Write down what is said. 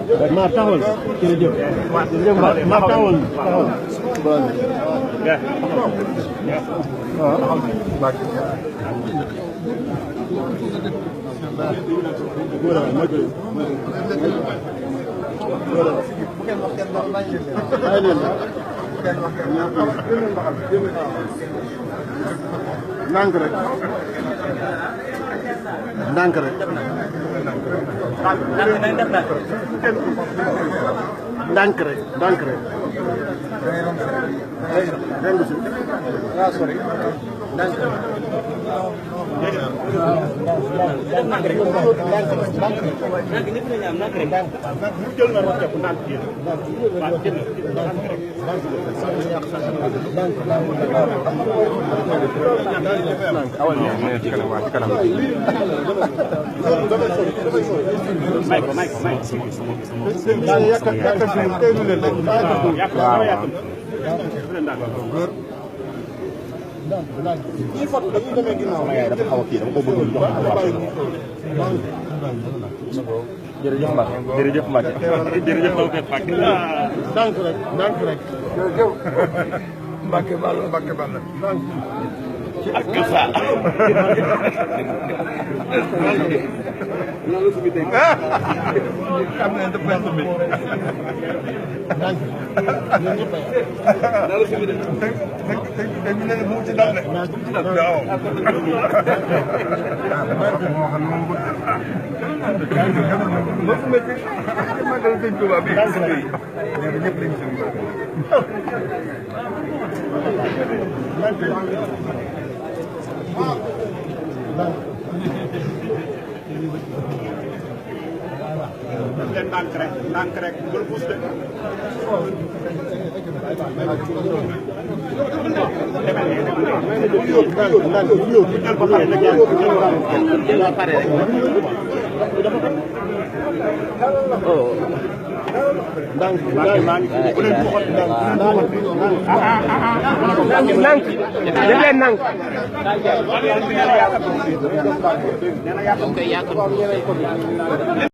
maar taxawal jërëjëf jërëjëf maar taxawal taxawal ndànk rek ndànk rek ndànk rek ndànk rek rendu si waaw sori ndànk rek jërëjëf Mbacke jërëjëf Mbacke jërëjëf Mbacke ndànk rek ndànk rek jërëjëf Mbacke Balla Mbacke Balla ak sa loolu su bi dégg xam ne dafa bëgg bi ndànk loolu su bi dégg dañu ne mu ci dal de waaw moo xam moom bëgg ma ci magal sëñ Tuubaa bi ñëpp lañ sëñ ndànk rek ndànk rek bul puus de ndànk ndànk